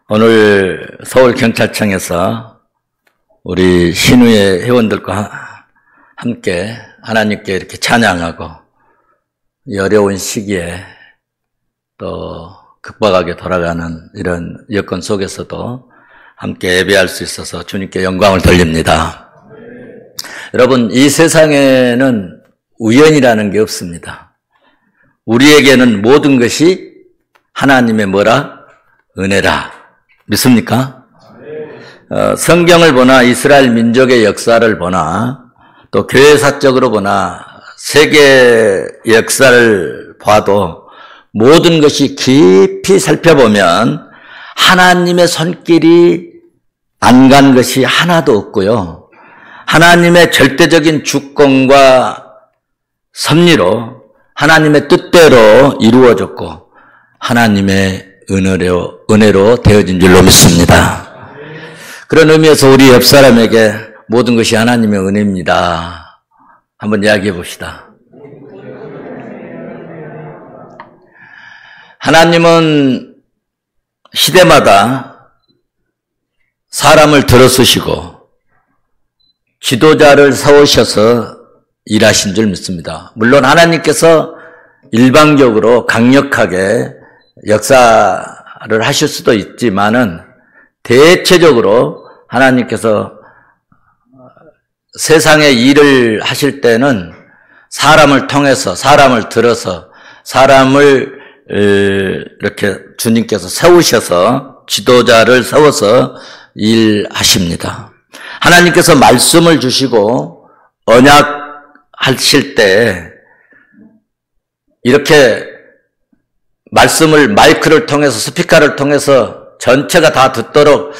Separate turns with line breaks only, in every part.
오늘 서울경찰청에서 우리 신우의 회원들과 함께 하나님께 이렇게 찬양하고 이 어려운 시기에 또 극박하게 돌아가는 이런 여건 속에서도 함께 예배할 수 있어서 주님께 영광을 돌립니다. 여러분, 이 세상에는 우연이라는 게 없습니다. 우리에게는 모든 것이 하나님의 뭐라? 은혜라. 믿습니까? 성경을 보나 이스라엘 민족의 역사를 보나 또 교회사적으로 보나 세계 역사를 봐도 모든 것이 깊이 살펴보면 하나님의 손길이 안 간 것이 하나도 없고요. 하나님의 절대적인 주권과 섭리로 하나님의 뜻대로 이루어졌고 하나님의 은혜로 되어진 줄로 믿습니다. 그런 의미에서 우리 옆 사람에게 모든 것이 하나님의 은혜입니다. 한번 이야기해 봅시다. 하나님은 시대마다 사람을 들어 쓰시고 지도자를 세우셔서 일하신 줄 믿습니다. 물론 하나님께서 일방적으로 강력하게 역사를 하실 수도 있지만은 대체적으로 하나님께서 세상의 일을 하실 때는 사람을 통해서, 사람을 들어서, 사람을 이렇게 주님께서 세우셔서 지도자를 세워서 일하십니다. 하나님께서 말씀을 주시고 언약하실 때 이렇게 말씀을 마이크를 통해서 스피커를 통해서 전체가 다 듣도록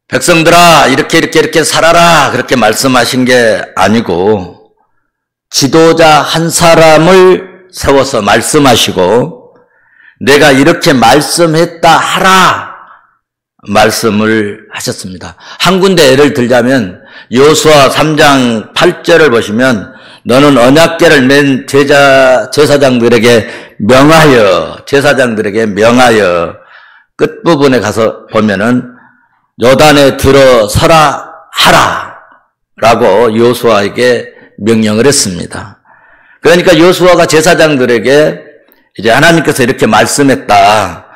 백성들아 이렇게 살아라 그렇게 말씀하신 게 아니고 지도자 한 사람을 세워서 말씀하시고 내가 이렇게 말씀했다 하라 말씀을 하셨습니다. 한 군데 예를 들자면 여호수아 3장 8절을 보시면 너는 언약궤를 맨 제사장들에게 명하여 끝부분에 가서 보면은 요단에 들어서라 하라 라고 여호수아에게 명령을 했습니다. 그러니까 여호수아가 제사장들에게 이제 하나님께서 이렇게 말씀했다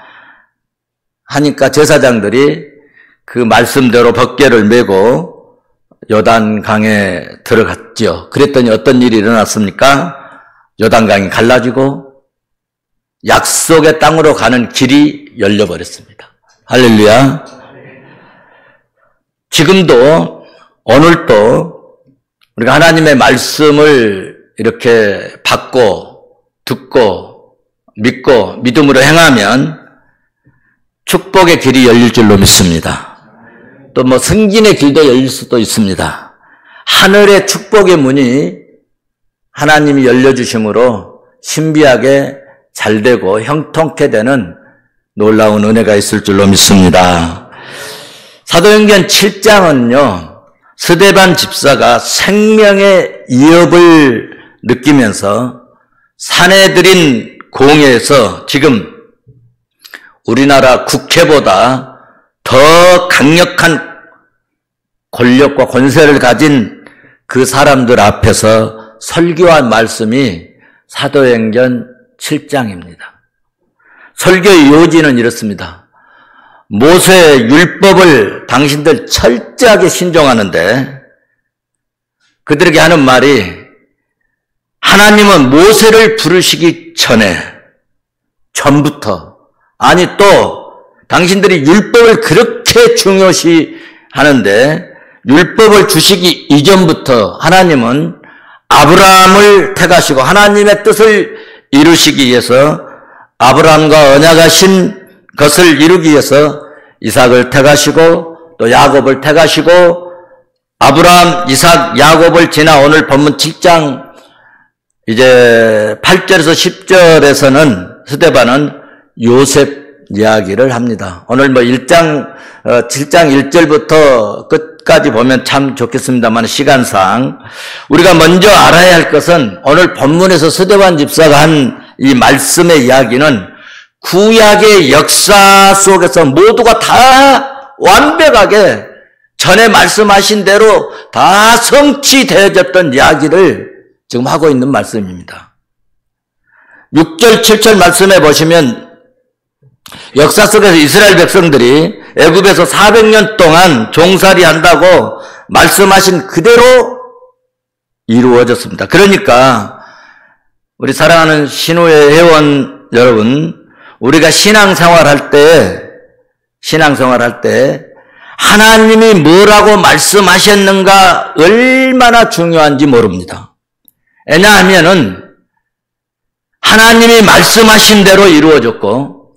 하니까 제사장들이 그 말씀대로 법궤를 메고 요단강에 들어갔죠. 그랬더니 어떤 일이 일어났습니까? 요단강이 갈라지고 약속의 땅으로 가는 길이 열려버렸습니다. 할렐루야. 지금도 오늘도 우리가 하나님의 말씀을 이렇게 받고 듣고 믿고 믿음으로 행하면 축복의 길이 열릴 줄로 믿습니다. 또 뭐 승진의 길도 열릴 수도 있습니다. 하늘의 축복의 문이 하나님이 열려주심으로 신비하게 잘되고 형통케 되는 놀라운 은혜가 있을 줄로 믿습니다. 사도행전 7장은요. 스데반 집사가 생명의 위협을 느끼면서 사내들인 공회에서 지금 우리나라 국회보다 더 강력한 권력과 권세를 가진 그 사람들 앞에서 설교한 말씀이 사도행전 7장입니다. 설교의 요지는 이렇습니다. 모세의 율법을 당신들 철저하게 신종하는데 그들에게 하는 말이 하나님은 모세를 부르시기 전부터 아니 또 당신들이 율법을 그렇게 중요시 하는데 율법을 주시기 이전부터 하나님은 아브라함을 택하시고 하나님의 뜻을 이루시기 위해서 아브라함과 언약하신 것을 이루기 위해서 이삭을 택하시고 또 야곱을 택하시고 아브라함, 이삭, 야곱을 지나 오늘 본문 7장 이제 8절에서 10절에서는 스데반은 요셉 이야기를 합니다. 오늘 뭐 7장 1절부터 끝까지 보면 참 좋겠습니다만 시간상 우리가 먼저 알아야 할 것은 오늘 본문에서 스데반 집사가 한 이 말씀의 이야기는 구약의 역사 속에서 모두가 다 완벽하게 전에 말씀하신 대로 다 성취되어졌던 이야기를 지금 하고 있는 말씀입니다. 6절, 7절 말씀해 보시면 역사 속에서 이스라엘 백성들이 애굽에서 400년 동안 종살이 한다고 말씀하신 그대로 이루어졌습니다. 그러니까 우리 사랑하는 신우의 회원 여러분, 우리가 신앙생활할 때 하나님이 뭐라고 말씀하셨는가 얼마나 중요한지 모릅니다. 왜냐하면은 하나님이 말씀하신 대로 이루어졌고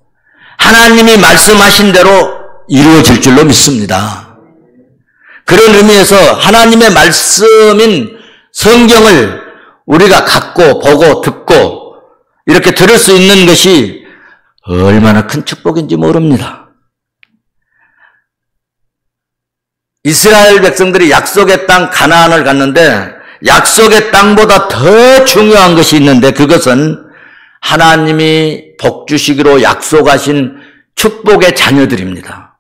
하나님이 말씀하신 대로 이루어질 줄로 믿습니다. 그런 의미에서 하나님의 말씀인 성경을 우리가 갖고 보고 듣고 이렇게 들을 수 있는 것이 얼마나 큰 축복인지 모릅니다. 이스라엘 백성들이 약속의 땅 가나안을 갔는데 약속의 땅보다 더 중요한 것이 있는데 그것은 하나님이 복 주시기로 약속하신 축복의 자녀들입니다.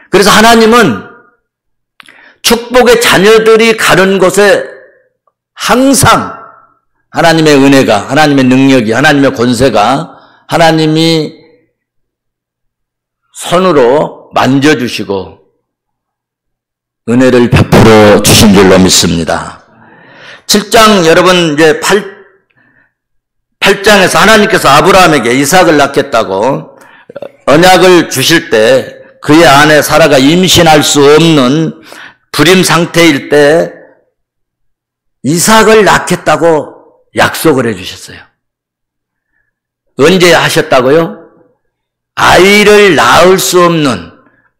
그래서 하나님은 축복의 자녀들이 가는 곳에 항상 하나님의 은혜가, 하나님의 능력이, 하나님의 권세가 하나님이 손으로 만져주시고 은혜를 베풀어 주신 줄로 믿습니다. 7장 여러분 이제 8장에서 하나님께서 아브라함에게 이삭을 낳겠다고 언약을 주실 때 그의 아내 사라가 임신할 수 없는 불임 상태일 때 이삭을 낳겠다고 약속을 해 주셨어요. 언제 하셨다고요? 아이를 낳을 수 없는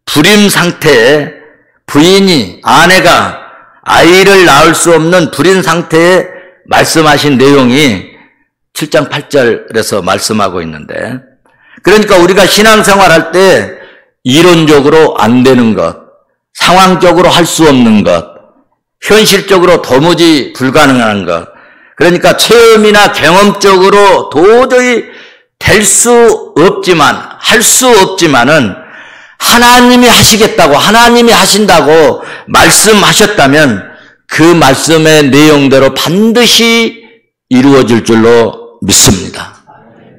불임 상태에 부인이, 아내가 아이를 낳을 수 없는 불임 상태에 말씀하신 내용이 7장 8절에서 말씀하고 있는데, 그러니까 우리가 신앙생활할 때 이론적으로 안 되는 것, 상황적으로 할 수 없는 것, 현실적으로 도무지 불가능한 것, 그러니까 체험이나 경험적으로 도저히 될 수 없지만, 할 수 없지만은 하나님이 하시겠다고, 하나님이 하신다고 말씀하셨다면 그 말씀의 내용대로 반드시 이루어질 줄로 믿습니다.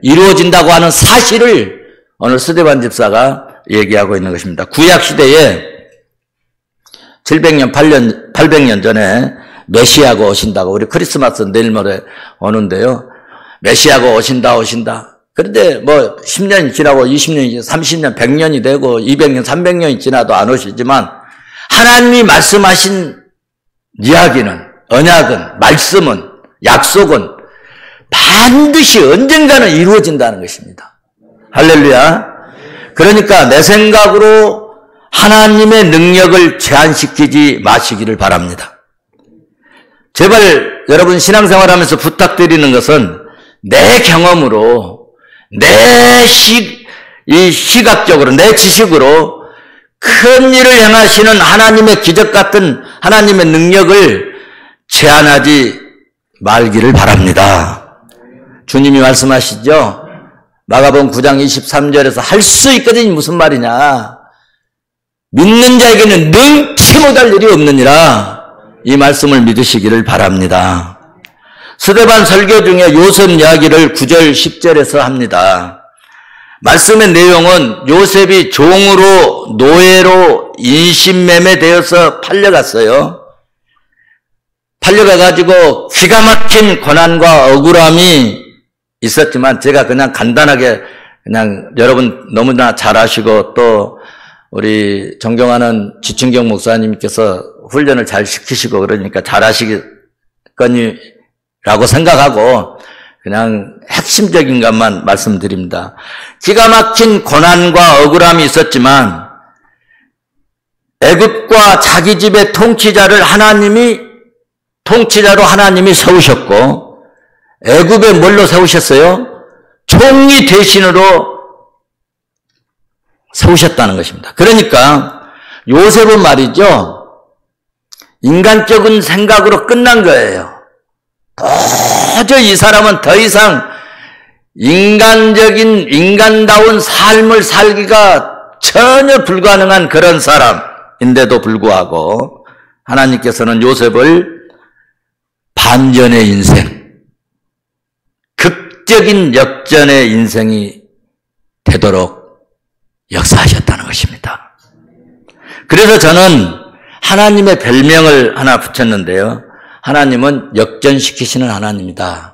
이루어진다고 하는 사실을 오늘 스데반 집사가 얘기하고 있는 것입니다. 구약시대에 700년, 800년 전에 메시아가 오신다고, 우리 크리스마스 내일 모레 오는데요. 메시아가 오신다. 그런데 뭐 10년이 지나고 20년이, 30년, 100년이 되고 200년, 300년이 지나도 안 오시지만 하나님이 말씀하신 이야기는, 언약은, 말씀은, 약속은 반드시 언젠가는 이루어진다는 것입니다. 할렐루야. 그러니까 내 생각으로 하나님의 능력을 제한시키지 마시기를 바랍니다. 제발 여러분 신앙생활하면서 부탁드리는 것은 내 경험으로, 내 시각적으로, 내 지식으로 큰 일을 행하시는 하나님의 기적 같은 하나님의 능력을 제한하지 말기를 바랍니다. 주님이 말씀하시죠. 마가복음 9장 23절에서 할 수 있거든요. 무슨 말이냐. 믿는 자에게는 능치 못할 일이 없느니라. 이 말씀을 믿으시기를 바랍니다. 스데반 설교 중에 요셉 이야기를 9절 10절에서 합니다. 말씀의 내용은 요셉이 종으로, 노예로 인신매매되어서 팔려갔어요. 팔려가가지고 기가 막힌 고난과 억울함이 있었지만 제가 그냥 간단하게 그냥 여러분 너무나 잘 아시고 또 우리 존경하는 지춘경 목사님께서 훈련을 잘 시키시고 그러니까 잘 하시겠거니라고 생각하고 그냥 핵심적인 것만 말씀드립니다. 기가 막힌 고난과 억울함이 있었지만 애굽과 자기 집의 통치자로 하나님이 세우셨고 애굽에 뭘로 세우셨어요? 총리 대신으로 세우셨다는 것입니다. 그러니까 요셉은 말이죠. 인간적인 생각으로 끝난 거예요. 도저히 이 사람은 더 이상 인간다운 삶을 살기가 전혀 불가능한 그런 사람인데도 불구하고 하나님께서는 요셉을 반전의 인생, 극적인 역전의 인생이 되도록 역사하셨다는 것입니다. 그래서 저는 하나님의 별명을 하나 붙였는데요. 하나님은 역전시키시는 하나님이다.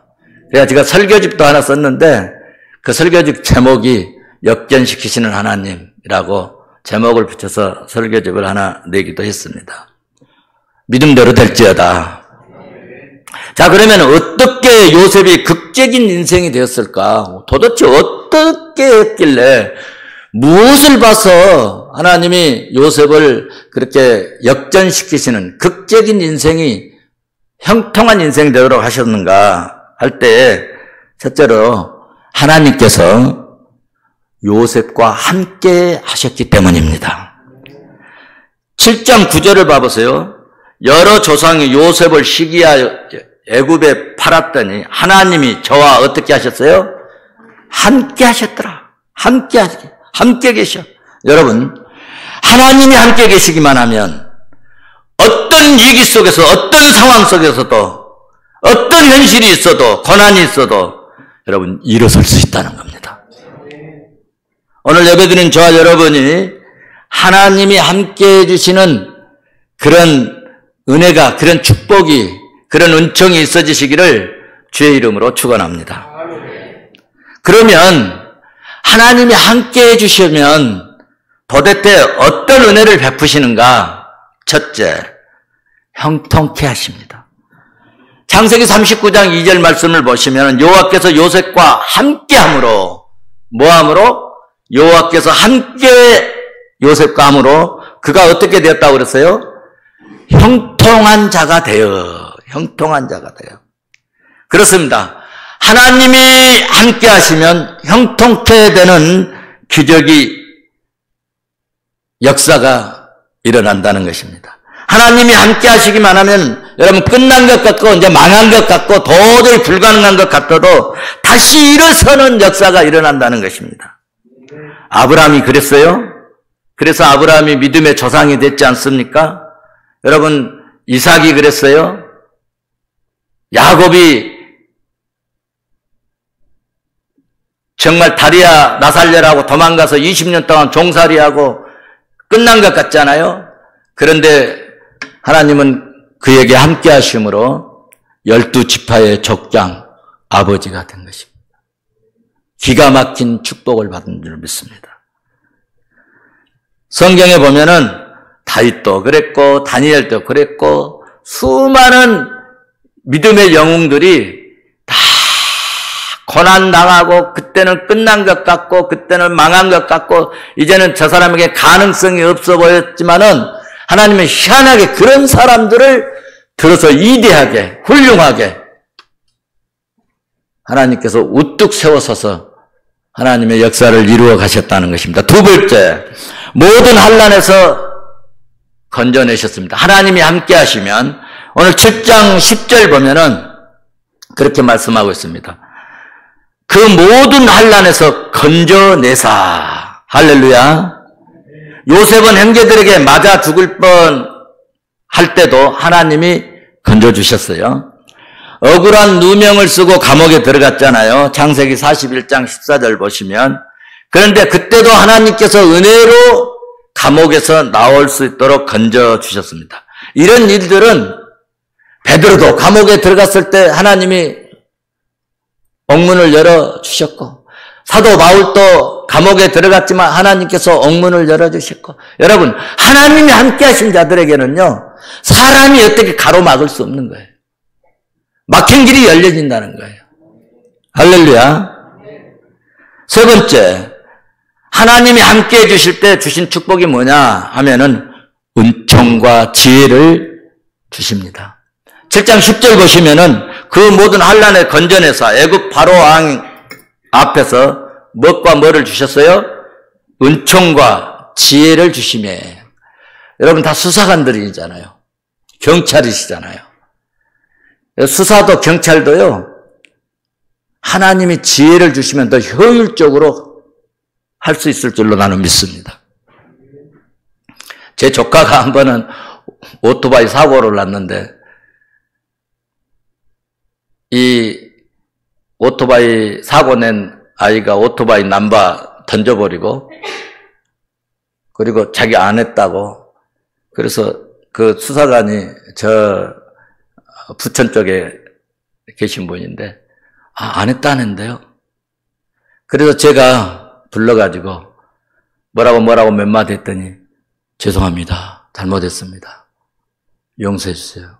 그래서 제가 설교집도 하나 썼는데 그 설교집 제목이 역전시키시는 하나님이라고 제목을 붙여서 설교집을 하나 내기도 했습니다. 믿음대로 될지어다. 자, 그러면 어떻게 요셉이 극적인 인생이 되었을까? 도대체 어떻게 했길래 무엇을 봐서 하나님이 요셉을 그렇게 역전시키시는 극적인 인생이 형통한 인생이 되도록 하셨는가 할 때 첫째로 하나님께서 요셉과 함께 하셨기 때문입니다. 7장 9절을 봐보세요. 여러 조상이 요셉을 시기하여 애굽에 팔았더니 하나님이 저와 어떻게 하셨어요? 함께 하셨더라. 함께 계셔. 여러분, 하나님이 함께 계시기만 하면 어떤 위기 속에서 어떤 상황 속에서도 어떤 현실이 있어도 고난이 있어도 여러분 일어설 수 있다는 겁니다. 오늘 예배드린 저와 여러분이 하나님이 함께 해주시는 그런 은혜가, 그런 축복이, 그런 은총이 있어지시기를 주의 이름으로 축원합니다. 그러면 하나님이 함께 해주시면 도대체 어떤 은혜를 베푸시는가? 첫째, 형통케 하십니다. 창세기 39장 2절 말씀을 보시면 여호와께서 요셉과 함께함으로, 뭐함으로? 여호와께서 함께 요셉과 함으로 그가 어떻게 되었다고 그랬어요? 형통한 자가 되어. 그렇습니다. 하나님이 함께 하시면 형통케 되는 기적이, 역사가 일어난다는 것입니다. 하나님이 함께 하시기만 하면 여러분 끝난 것 같고 이제 망한 것 같고 도저히 불가능한 것 같아도 다시 일어서는 역사가 일어난다는 것입니다. 아브라함이 그랬어요. 그래서 아브라함이 믿음의 조상이 됐지 않습니까? 여러분 이삭이 그랬어요. 야곱이 정말 다리야 나 살려라고 도망가서 20년 동안 종살이하고 끝난 것 같잖아요. 그런데 하나님은 그에게 함께 하심으로 12지파의 족장 아버지가 된 것입니다. 기가 막힌 축복을 받은 줄 믿습니다. 성경에 보면은 다윗도 그랬고 다니엘도 그랬고 수많은 믿음의 영웅들이 다 고난당하고 그때는 끝난 것 같고 그때는 망한 것 같고 이제는 저 사람에게 가능성이 없어 보였지만은 하나님은 희한하게 그런 사람들을 들어서 위대하게 훌륭하게 하나님께서 우뚝 세워서서 하나님의 역사를 이루어 가셨다는 것입니다. 두 번째, 모든 환난에서 건져내셨습니다. 하나님이 함께 하시면 오늘 7장 10절 보면은 그렇게 말씀하고 있습니다. 그 모든 환난에서 건져내사. 할렐루야. 요셉은 형제들에게 맞아 죽을 뻔 할 때도 하나님이 건져주셨어요. 억울한 누명을 쓰고 감옥에 들어갔잖아요. 창세기 41장 14절 보시면. 그런데 그때도 하나님께서 은혜로 감옥에서 나올 수 있도록 건져주셨습니다. 이런 일들은 베드로도 감옥에 들어갔을 때 하나님이 옥문을 열어주셨고 사도 바울도 감옥에 들어갔지만 하나님께서 옥문을 열어주셨고 여러분 하나님이 함께 하신 자들에게는요 사람이 어떻게 가로막을 수 없는 거예요. 막힌 길이 열려진다는 거예요. 할렐루야. 세 번째, 하나님이 함께 해주실 때 주신 축복이 뭐냐 하면은 은총과 지혜를 주십니다. 7장 10절 보시면은 그 모든 환난을 건져내사 애굽 바로 왕 앞에서 무엇과 뭐를 주셨어요? 은총과 지혜를 주시매. 여러분 다 수사관들이잖아요. 경찰이시잖아요. 수사도 경찰도요 하나님이 지혜를 주시면 더 효율적으로 할 수 있을 줄로 나는 믿습니다. 제 조카가 한 번은 오토바이 사고를 났는데 이 오토바이 사고 낸 아이가 오토바이 남바 던져버리고 그리고 자기 안 했다고 그래서 그 수사관이 저 부천 쪽에 계신 분인데 안 했다는데요. 그래서 제가 불러가지고 뭐라고 몇 마디 했더니 죄송합니다. 잘못했습니다. 용서해 주세요.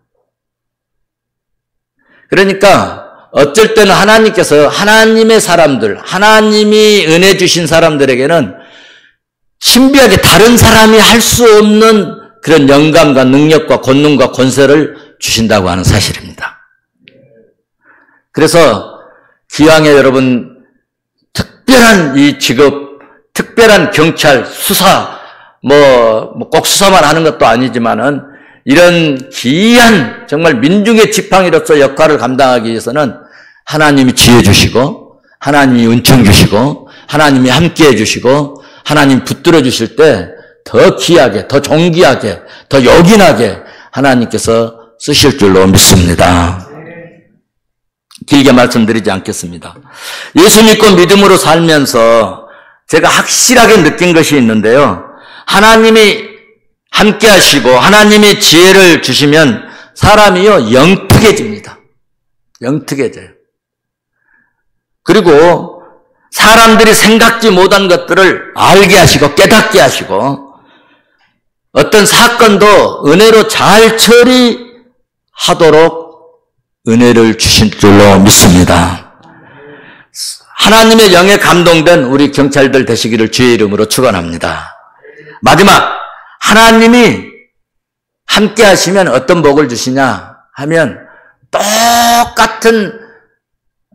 그러니까 어쩔 때는 하나님께서 하나님의 사람들, 하나님이 은혜 주신 사람들에게는 신비하게 다른 사람이 할 수 없는 그런 영감과 능력과 권능과 권세를 주신다고 하는 사실입니다. 그래서 기왕에 여러분 특별한 이 직업, 특별한 경찰, 수사, 꼭 수사만 하는 것도 아니지만은 이런 귀한 정말 민중의 지팡이로서 역할을 감당하기 위해서는 하나님이 지혜 주시고 하나님이 은총 주시고 하나님이 함께해 주시고 하나님 붙들어 주실 때 더 귀하게, 더 존귀하게, 더 요긴하게 하나님께서 쓰실 줄로 믿습니다. 길게 말씀드리지 않겠습니다. 예수 믿고 믿음으로 살면서 제가 확실하게 느낀 것이 있는데요. 하나님이 함께 하시고 하나님의 지혜를 주시면 사람이요 영특해집니다. 영특해져요. 그리고 사람들이 생각지 못한 것들을 알게 하시고 깨닫게 하시고 어떤 사건도 은혜로 잘 처리하도록 은혜를 주실 줄로 믿습니다. 하나님의 영에 감동된 우리 경찰들 되시기를 주의 이름으로 축원합니다. 마지막 하나님이 함께 하시면 어떤 복을 주시냐 하면 똑같은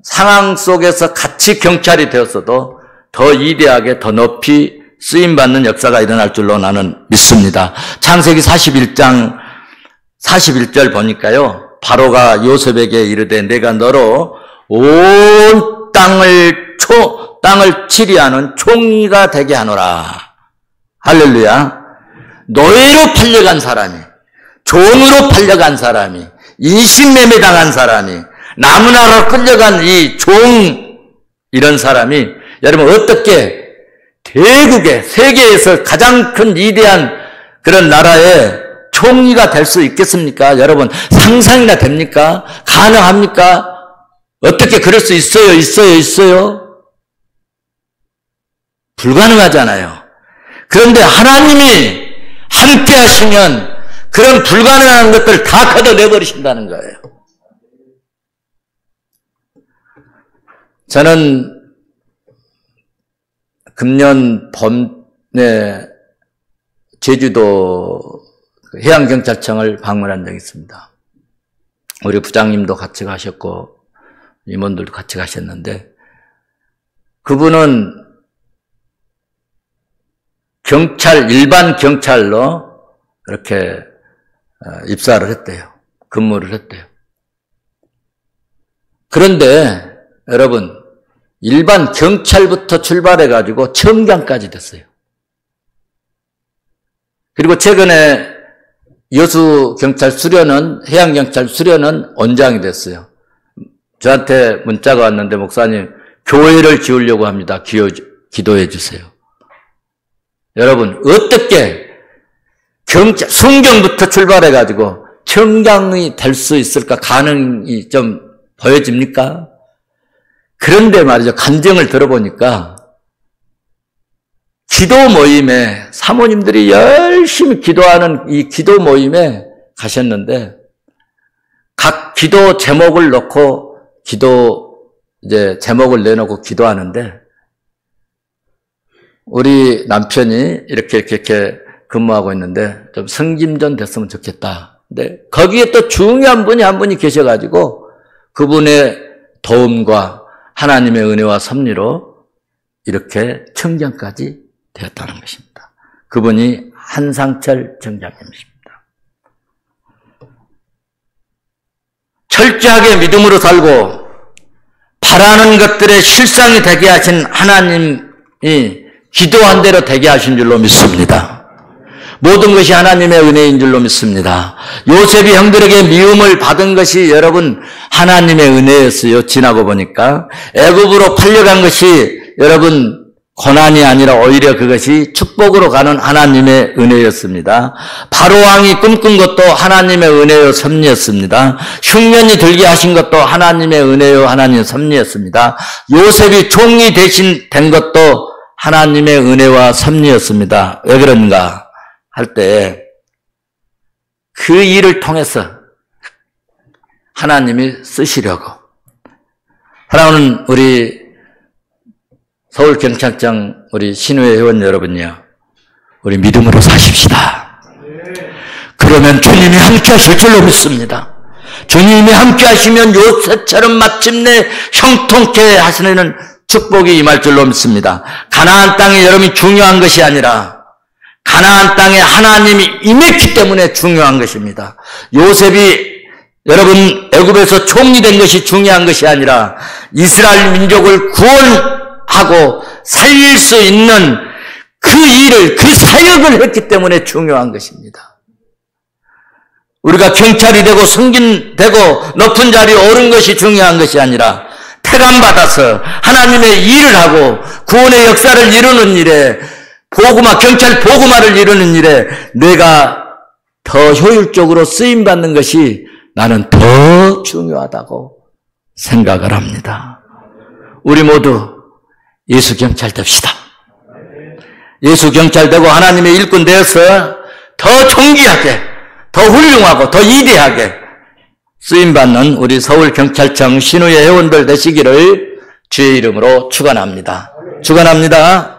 상황 속에서 같이 경찰이 되었어도 더 위대하게 더 높이 쓰임받는 역사가 일어날 줄로 나는 믿습니다. 창세기 41장 41절 보니까요. 바로가 요셉에게 이르되 내가 너로 온 땅을 치리하는 총리가 되게 하노라. 할렐루야. 노예로 팔려간 사람이, 종으로 팔려간 사람이, 인신매매 당한 사람이, 나무나라로 끌려간 이 종, 이런 사람이 여러분 어떻게 대국의 세계에서 가장 큰 위대한 그런 나라의 총리가 될 수 있겠습니까? 여러분 상상이나 됩니까? 가능합니까? 어떻게 그럴 수 있어요? 불가능하잖아요. 그런데 하나님이 함께 하시면 그런 불가능한 것들을 다 걷어내버리신다는 거예요. 저는 금년 봄에 제주도 해양경찰청을 방문한 적이 있습니다. 우리 부장님도 같이 가셨고 임원들도 같이 가셨는데 그분은 일반 경찰로 이렇게 입사를 했대요. 근무를 했대요. 그런데 여러분 일반 경찰부터 출발해가지고 청장까지 됐어요. 그리고 최근에 여수경찰 수련원, 해양경찰 수련원 원장이 됐어요. 저한테 문자가 왔는데 목사님 교회를 지으려고 합니다. 기도해 주세요. 여러분 어떻게 순경부터 출발해가지고 청장이 될 수 있을까? 가능이 좀 보여집니까? 그런데 말이죠. 간증을 들어보니까 기도 모임에 사모님들이 열심히 기도하는 이 기도 모임에 가셨는데 각 기도 제목을 놓고 제목을 내놓고 기도하는데 우리 남편이 이렇게 근무하고 있는데 좀 성김 좀 됐으면 좋겠다. 근데 거기에 또 중요한 분이 한 분이 계셔가지고 그분의 도움과 하나님의 은혜와 섭리로 이렇게 청장까지 되었다는 것입니다. 그분이 한상철 청장님이십니다. 철저하게 믿음으로 살고 바라는 것들의 실상이 되게 하신 하나님이 기도한 대로 되게 하신 줄로 믿습니다. 모든 것이 하나님의 은혜인 줄로 믿습니다. 요셉이 형들에게 미움을 받은 것이 여러분 하나님의 은혜였어요. 지나고 보니까 애굽으로 팔려간 것이 여러분 고난이 아니라 오히려 그것이 축복으로 가는 하나님의 은혜였습니다. 바로왕이 꿈꾼 것도 하나님의 은혜요 섭리였습니다. 흉년이 들게 하신 것도 하나님의 은혜요 하나님의 섭리였습니다. 요셉이 종이 대신 된 것도 하나님의 은혜와 섭리였습니다. 왜 그런가 할 때 그 일을 통해서 하나님이 쓰시려고. 사랑하는 우리 서울경찰청 우리 신우회 회원 여러분요, 우리 믿음으로 사십시다. 그러면 주님이 함께 하실 줄로 믿습니다. 주님이 함께 하시면 요셉처럼 마침내 형통케 하시는 축복이 임할 줄로 믿습니다. 가나안 땅에 여러분이 중요한 것이 아니라 가나안 땅에 하나님이 임했기 때문에 중요한 것입니다. 요셉이 여러분 애굽에서 총리 된 것이 중요한 것이 아니라 이스라엘 민족을 구원하고 살릴 수 있는 그 일을, 그 사역을 했기 때문에 중요한 것입니다. 우리가 경찰이 되고 승진되고 높은 자리에 오른 것이 중요한 것이 아니라 태감받아서 하나님의 일을 하고 구원의 역사를 이루는 일에 보고마, 경찰 보고마를 이루는 일에 내가 더 효율적으로 쓰임받는 것이 나는 더 중요하다고 생각을 합니다. 우리 모두 예수 경찰 됩시다. 예수 경찰 되고 하나님의 일꾼 되어서 더 존귀하게, 더 훌륭하고 더 위대하게 쓰임받는 우리 서울경찰청 신우회 회원들 되시기를 주의 이름으로 축원합니다. 축원합니다.